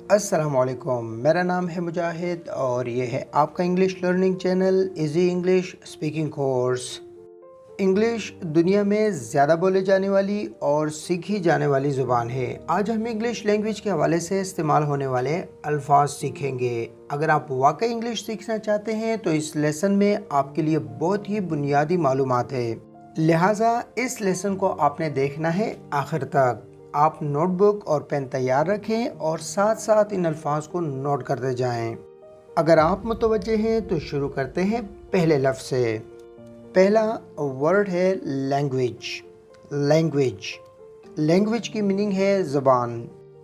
अस्सलामुअलैकुम, मेरा नाम है मुजाहिद और ये है आपका English learning channel easy English speaking course. English दुनिया में ज़्यादा बोले जाने वाली और सीखी जाने वाली ज़ुबान है। आज हम इंग्लिश लैंग्वेज के हवाले से इस्तेमाल होने वाले अल्फाज सीखेंगे। अगर आप वाकई इंग्लिश सीखना चाहते हैं तो इस लेसन में आपके लिए बहुत ही बुनियादी मालूमात है, लिहाजा इस लेसन को आपने देखना है आखिर तक। आप नोटबुक और पेन तैयार रखें और साथ साथ इन अल्फाज को नोट करते जाएं। अगर आप मुतवज्जे हैं तो शुरू करते हैं पहले लफ्ज़ से। पहला वर्ड है लैंग्वेज। लैंग्वेज लैंग्वेज की मीनिंग है ज़ुबान,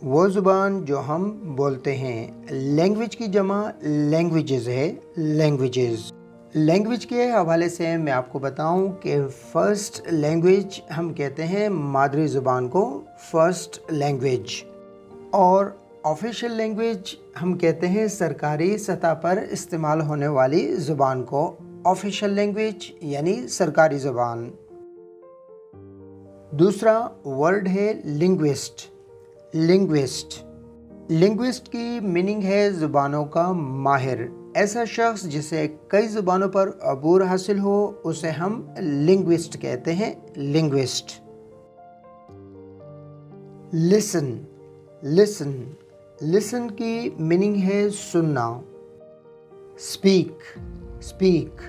वो ज़ुबान जो हम बोलते हैं। लैंग्वेज की जमा लैंग्वेजेस है, लैंग्वेजेस। लैंग्वेज के हवाले से मैं आपको बताऊं कि फ़र्स्ट लैंग्वेज हम कहते हैं मादरी ज़ुबान को फ़र्स्ट लैंग्वेज, और ऑफिशियल लैंग्वेज हम कहते हैं सरकारी सतह पर इस्तेमाल होने वाली ज़ुबान को ऑफिशियल लैंग्वेज यानी सरकारी ज़ुबान। दूसरा वर्ड है लिंग्विस्ट। लिंग्विस्ट लिंग्विस्ट की मीनिंग है ज़ुबानों का माहिर। ऐसा शख्स जिसे कई ज़ुबानों पर अबूर हासिल हो उसे हम लिंग्विस्ट कहते हैं, लिंग्विस्ट। लिसन। लिसन लिसन की मीनिंग है सुनना। स्पीक। स्पीक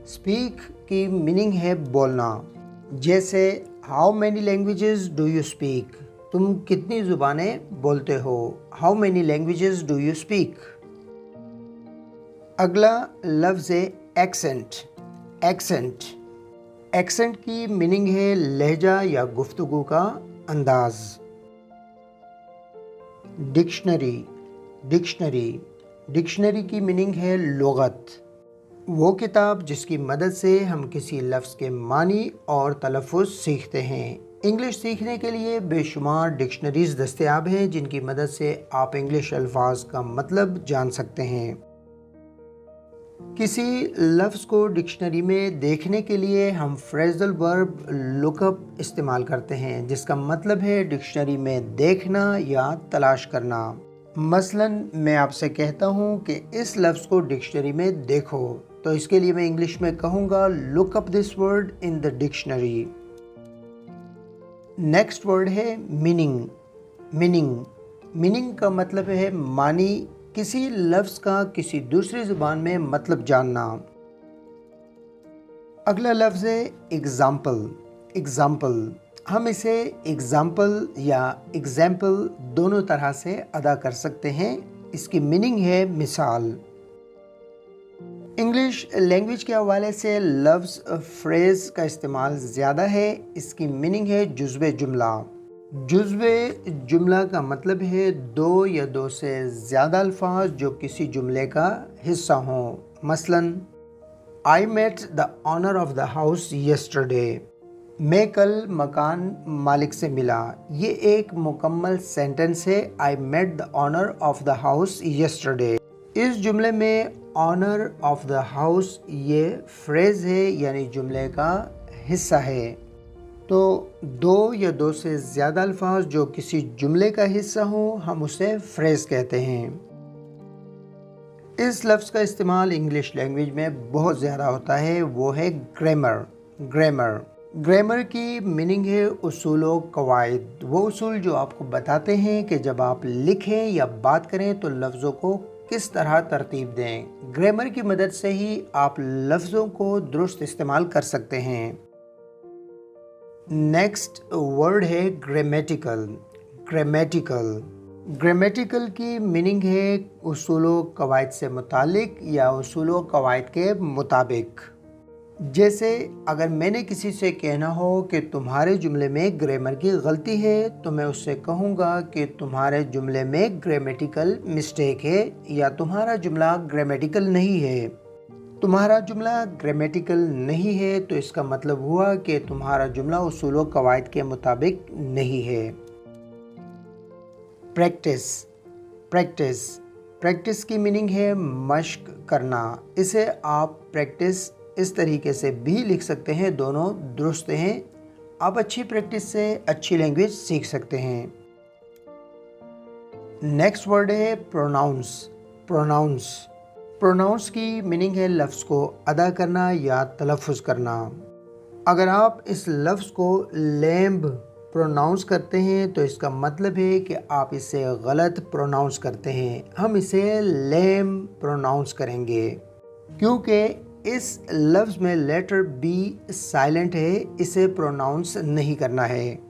स्पीक की मीनिंग है बोलना। जैसे how many languages do you speak, तुम कितनी ज़ुबानें बोलते हो। How many languages do you speak. अगला लफ्ज़ है एक्सेंट। एक्सेंट एक्सेंट की मीनिंग है लहजा या गुफ्तगू का अंदाज। डिक्शनरी। डिक्शनरी डिक्शनरी की मीनिंग है लुग़त, वो किताब जिसकी मदद से हम किसी लफ्ज़ के मानी और तलफ़्फ़ुज़ सीखते हैं। इंग्लिश सीखने के लिए बेशुमार डिक्शनरीज़ दस्तयाब हैं जिनकी मदद से आप इंग्लिश अल्फाज का मतलब जान सकते हैं। किसी लफ्ज़ को डिक्शनरी में देखने के लिए हम फ्रेज़ल वर्ब लुकअप इस्तेमाल करते हैं, जिसका मतलब है डिक्शनरी में देखना या तलाश करना। मसलन मैं आपसे कहता हूँ कि इस लफ्ज़ को डिक्शनरी में देखो, तो इसके लिए मैं इंग्लिश में कहूँगा look up this word in the dictionary. Next word है मीनिंग। मीनिंग मीनिंग का मतलब है मानी, किसी लफ्ज़ का किसी दूसरी ज़ुबान में मतलब जानना। अगला लफ्ज़ है एग्ज़ाम्पल। एग्ज़ाम्पल हम इसे एग्ज़ाम्पल या एग्ज़ाम्पल दोनों तरह से अदा कर सकते हैं। इसकी मीनिंग है मिसाल। इंग्लिश लैंग्वेज के हवाले से लफ्ज़ फ्रेज़ का इस्तेमाल ज़्यादा है। इसकी मीनिंग है जुज़्वे जुमला। जुज़्वे जुमला का मतलब है दो या दो से ज़्यादा अल्फाज जो किसी जुमले का हिस्सा हों। मसलन I met the honour of the house yesterday, मैं कल मकान मालिक से मिला। ये एक मुकम्मल सेंटेंस है। I met the honour of the house yesterday. इस जुमले में ऑनर ऑफ द हाउस ये फ्रेज़ है यानी जुमले का हिस्सा है। तो दो या दो से ज़्यादा अल्फाज जो किसी जुमले का हिस्सा हो हम उसे फ्रेज़ कहते हैं। इस लफ्ज़ का इस्तेमाल इंग्लिश लैंग्वेज में बहुत ज़्यादा होता है, वो है ग्रामर। ग्रामर ग्रामर की मीनिंग है उसूल व कवायद, वो उसूल जो आपको बताते हैं कि जब आप लिखें या बात करें तो लफ्ज़ों को किस तरह तरतीब दें। ग्रामर की मदद से ही आप लफ्ज़ों को दुरुस्त इस्तेमाल कर सकते हैं। नेक्स्ट वर्ड है ग्रामेटिकल। ग्रामेटिकल ग्रामेटिकल की मीनिंग है उसूल व कवायद से मुतालिक या उसूल व कवायद के मुताबिक। जैसे अगर मैंने किसी से कहना हो कि तुम्हारे जुमले में ग्रामर की गलती है, तो मैं उससे कहूँगा कि तुम्हारे जुमले में ग्रामेटिकल मिस्टेक है या तुम्हारा जुमला ग्रामेटिकल नहीं है। तुम्हारा जुमला ग्रामेटिकल नहीं है तो इसका मतलब हुआ कि तुम्हारा जुमला उसूल व कवायद के मुताबिक नहीं है। प्रैक्टिस। प्रैक्टिस प्रैक्टिस की मीनिंग है मश्क करना। इसे आप प्रैक्टिस इस तरीके से भी लिख सकते हैं, दोनों दुरुस्त हैं। आप अच्छी प्रैक्टिस से अच्छी लैंग्वेज सीख सकते हैं। नेक्स्ट वर्ड है प्रोनाउंस। प्रोनाउंस प्रोनाउंस की मीनिंग है लफ्ज़ को अदा करना या तलफ़ुज़ करना। अगर आप इस लफ्ज़ को लैम्ब प्रोनाउंस करते हैं तो इसका मतलब है कि आप इसे गलत प्रोनाउंस करते हैं। हम इसे लैम्ब प्रोनाउंस करेंगे क्योंकि इस लफ्ज़ में लेटर बी साइलेंट है, इसे प्रोनाउंस नहीं करना है।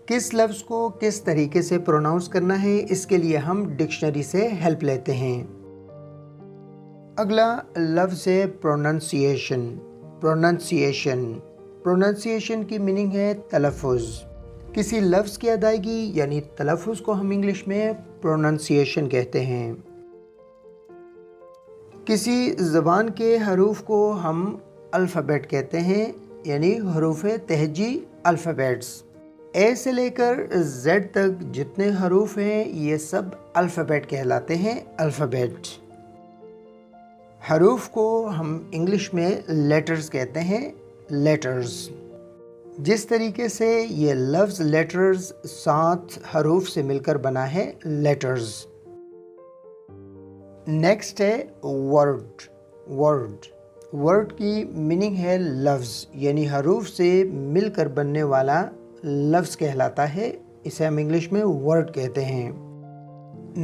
किस लफ्ज़ को किस तरीके से प्रोनाउंस करना है, इसके लिए हम डिक्शनरी से हेल्प लेते हैं। अगला लफ्ज़ है प्रोनंसिएशन। प्रोनंसिएशन प्रोनंसिएशन की मीनिंग है तलफ़ुज़। किसी लफ्ज़ की अदायगी यानी तलफ़ुज़ को हम इंग्लिश में प्रोनंसिएशन कहते हैं। किसी ज़बान के हरूफ को हम अल्फ़ाबेट कहते हैं, यानी हरूफ तहजी अल्फ़ाबेट्स। ए से लेकर जेड तक जितने हरूफ हैं ये सब अल्फ़ाबेट कहलाते हैं, अल्फ़ाबेट। हरूफ को हम इंग्लिश में लेटर्स कहते हैं, लेटर्स। जिस तरीके से ये लफ्ज़ लेटर्स 7 हरूफ से मिलकर बना है, लेटर्स। नेक्स्ट है वर्ड। वर्ड वर्ड की मीनिंग है लफ्ज़, यानी हरूफ से मिलकर बनने वाला लफ्ज़ कहलाता है, इसे हम इंग्लिश में वर्ड कहते हैं।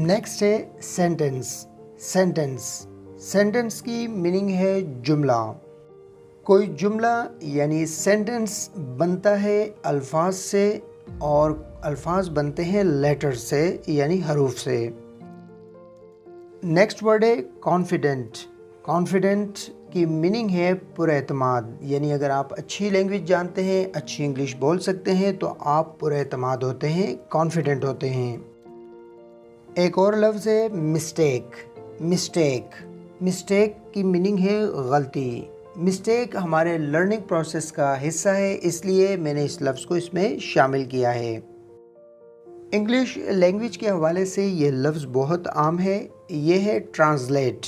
नेक्स्ट है सेंटेंस। सेंटेंस सेंटेंस की मीनिंग है जुमला। कोई जुमला यानी सेंटेंस बनता है अल्फाज से और अल्फाज बनते हैं लेटर से यानी हरूफ से। नेक्स्ट वर्ड है कॉन्फिडेंट। कॉन्फिडेंट की मीनिंग है पुरएतमाद, यानी अगर आप अच्छी लैंग्वेज जानते हैं, अच्छी इंग्लिश बोल सकते हैं तो आप पुरएतमाद होते हैं, कॉन्फिडेंट होते हैं। एक और लफ्ज़ है मिस्टेक। मिस्टेक मिस्टेक की मीनिंग है गलती। मिस्टेक हमारे लर्निंग प्रोसेस का हिस्सा है, इसलिए मैंने इस लफ्ज़ को इसमें शामिल किया है। इंग्लिश लैंग्वेज के हवाले से ये लफ्ज़ बहुत आम है, ये है ट्रांसलेट।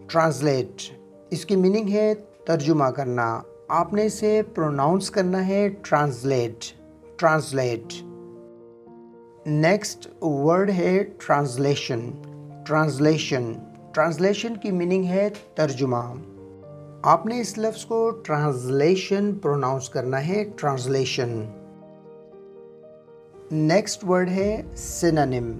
ट्रांसलेट इसकी मीनिंग है तर्जुमा करना। आपने इसे प्रोनाउंस करना है ट्रांसलेट। ट्रांसलेट नेक्स्ट वर्ड है ट्रांसलेशन। ट्रांसलेशन ट्रांसलेशन की मीनिंग है तर्जुमा। आपने इस लफ्ज़ को ट्रांसलेशन प्रोनाउंस करना है, ट्रांसलेशन। नेक्स्ट वर्ड है सिनोनिम।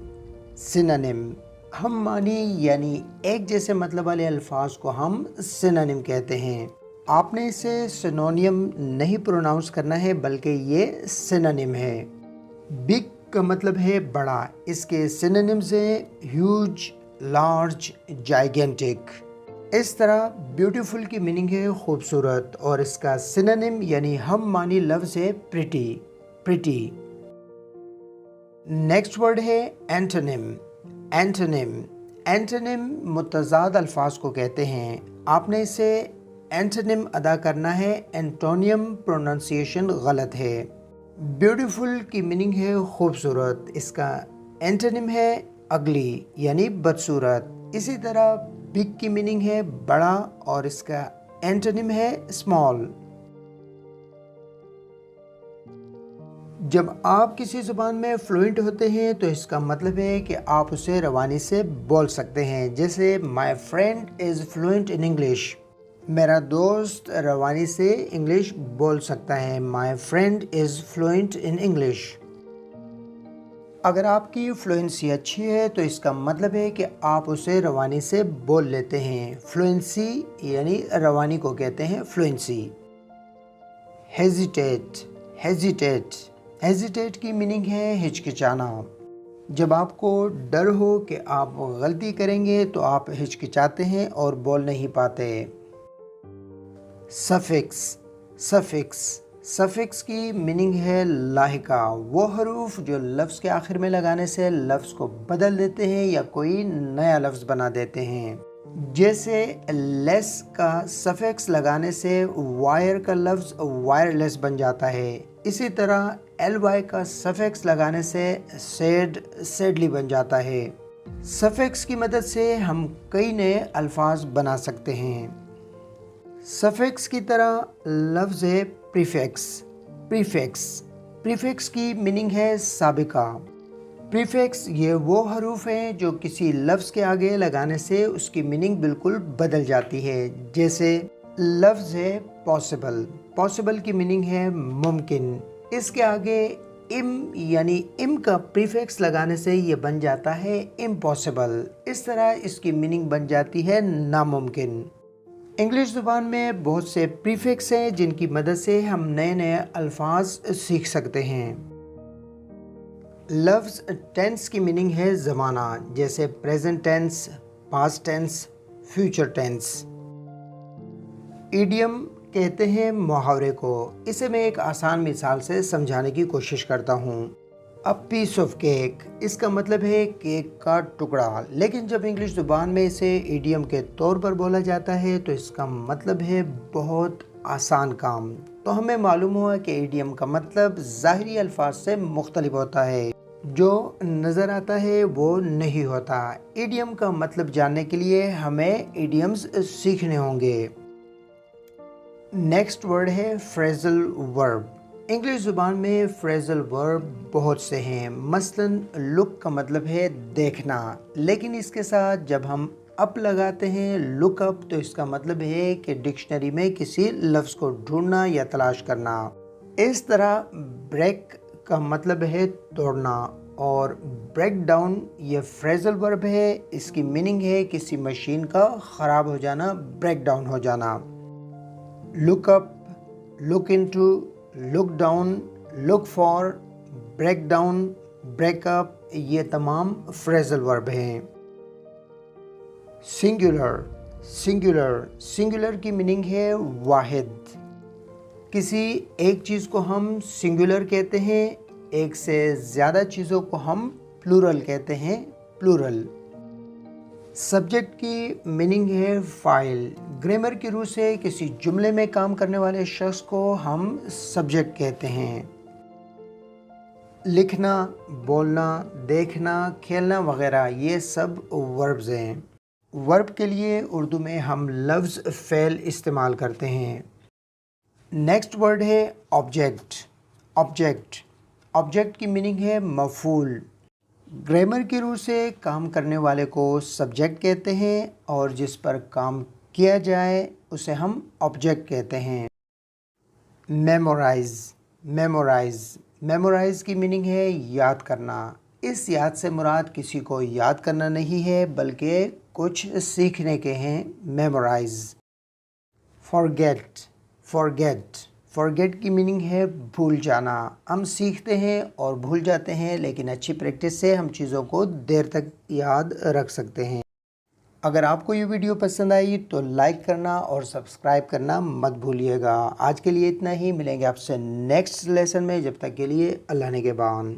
सिनोनिम हम मानी यानी एक जैसे मतलब वाले अल्फाज को हम सिनोनिम कहते हैं। आपने इसे सिनोनियम नहीं प्रोनाउंस करना है, बल्कि ये सिनोनिम है। बिग का मतलब है बड़ा, इसके सिनोनिम्स हैं ह्यूज, लार्ज, जाइगेंटिक। इस तरह ब्यूटीफुल की मीनिंग है खूबसूरत और इसका सिनोनिम यानी हम मानी लफ्ज़ है प्रिटी। प्रिटी नेक्स्ट वर्ड है एंटोनिम। एंटोनिम एंटोनिम मुतज़ाद अल्फाज को कहते हैं। आपने इसे एंटोनिम अदा करना है, एंटोनियम प्रोनाउंसिएशन गलत है। ब्यूटीफुल की मीनिंग है खूबसूरत, इसका एंटोनिम है अगली यानी बदसूरत। इसी तरह बिग की मीनिंग है बड़ा और इसका एंटोनिम है स्मॉल। जब आप किसी ज़ुबान में फ्लुएंट होते हैं तो इसका मतलब है कि आप उसे रवानी से बोल सकते हैं। जैसे my friend is fluent in English, मेरा दोस्त रवानी से इंग्लिश बोल सकता है। My friend is fluent in English. अगर आपकी फ्लुएंसी अच्छी है तो इसका मतलब है कि आप उसे रवानी से बोल लेते हैं। फ्लुएंसी यानी रवानी को कहते हैं फ्लुएंसी। हेजिटेट। हेजिटेट हेजिटेट की मीनिंग है हिचकिचाना। जब आपको डर हो कि आप गलती करेंगे तो आप हिचकिचाते हैं और बोल नहीं पाते। सफिक्स। सफिक्स सफिक्स की मीनिंग है लाहिका, वो हरूफ जो लफ्ज़ के आखिर में लगाने से लफ्ज़ को बदल देते हैं या कोई नया लफ्ज़ बना देते हैं। जैसे लेस का सफिक्स लगाने से वायर का लफ्ज़ वायरलेस बन जाता है। इसी तरह ly का सफिक्स लगाने से सेड सेडली बन जाता है। सफिक्स की मदद से हम कई नए अल्फाज बना सकते हैं। सफिक्स की तरह लफ्ज़ है प्रीफिक्स। प्रीफिक्स प्रीफिक्स की मीनिंग है साबिका। प्रीफिक्स ये वो हरूफ हैं जो किसी लफ्ज़ के आगे लगाने से उसकी मीनिंग बिल्कुल बदल जाती है। जैसे लफ्ज़ है पॉसिबल, पॉसिबल की मीनिंग है मुमकिन, इसके आगे इम यानी इम का प्रीफिक्स लगाने से ये बन जाता है इम्पॉसिबल। इस तरह इसकी मीनिंग बन जाती है नामुमकिन। इंग्लिश ज़ुबान में बहुत से प्रीफिक्स हैं जिनकी मदद से हम नए नए अल्फाज सीख सकते हैं। लफ्ज़ टेंस की मीनिंग है ज़माना, जैसे present tense, past tense, future tense. Idiom कहते हैं मुहावरे को। इसे मैं एक आसान मिसाल से समझाने की कोशिश करता हूँ। अ पीस ऑफ केक, इसका मतलब है केक का टुकड़ा, लेकिन जब इंग्लिश ज़ुबान में इसे इडियम के तौर पर बोला जाता है तो इसका मतलब है बहुत आसान काम। तो हमें मालूम हुआ कि इडियम का मतलब ज़ाहिरी अल्फाज से मुख्तलिफ होता है, जो नज़र आता है वो नहीं होता। इडियम का मतलब जानने के लिए हमें इडियम्स सीखने होंगे। नेक्स्ट वर्ड है फ्रेजल वर्ब। इंग्लिश ज़ुबान में फ्रेजल वर्ब बहुत से हैं। मसलन लुक का मतलब है देखना, लेकिन इसके साथ जब हम अप लगाते हैं लुक अप, तो इसका मतलब है कि डिक्शनरी में किसी लफ्ज़ को ढूंढना या तलाश करना। इस तरह ब्रेक का मतलब है तोड़ना, और ब्रेक डाउन ये फ्रेजल वर्ब है। इसकी मीनिंग है किसी मशीन का ख़राब हो जाना, ब्रेक डाउन हो जाना। Look up, look into, look down, look for, break down, break up, ये तमाम फ्रेजल वर्ब हैं। सिंगुलर, सिंगुलर, सिंगुलर की मीनिंग है वाहिद। किसी एक चीज़ को हम सिंगुलर कहते हैं, एक से ज़्यादा चीज़ों को हम प्लूरल कहते हैं, प्लूरल। सब्जेक्ट की मीनिंग है फ़ाइल। ग्रामर की रूह से किसी जुमले में काम करने वाले शख्स को हम सब्जेक्ट कहते हैं। लिखना, बोलना, देखना, खेलना वगैरह ये सब वर्ब्स हैं। वर्ब के लिए उर्दू में हम लफ्ज़ फ़ेल इस्तेमाल करते हैं। नेक्स्ट वर्ड है ऑब्जेक्ट। ऑब्जेक्ट, ऑब्जेक्ट की मीनिंग है मफ़ूल। ग्रामर की रूह से काम करने वाले को सब्जेक्ट कहते हैं, और जिस पर काम किया जाए उसे हम ऑब्जेक्ट कहते हैं। मेमोराइज़, मेमोराइज़, मेमोराइज़ की मीनिंग है याद करना। इस याद से मुराद किसी को याद करना नहीं है, बल्कि कुछ सीखने के हैं मेमोराइज़। फॉरगेट, फॉरगेट, फॉरगेट की मीनिंग है भूल जाना। हम सीखते हैं और भूल जाते हैं, लेकिन अच्छी प्रैक्टिस से हम चीज़ों को देर तक याद रख सकते हैं। अगर आपको ये वीडियो पसंद आई तो लाइक करना और सब्सक्राइब करना मत भूलिएगा। आज के लिए इतना ही, मिलेंगे आपसे नेक्स्ट लेसन में। जब तक के लिए अल्लाह निगहबान।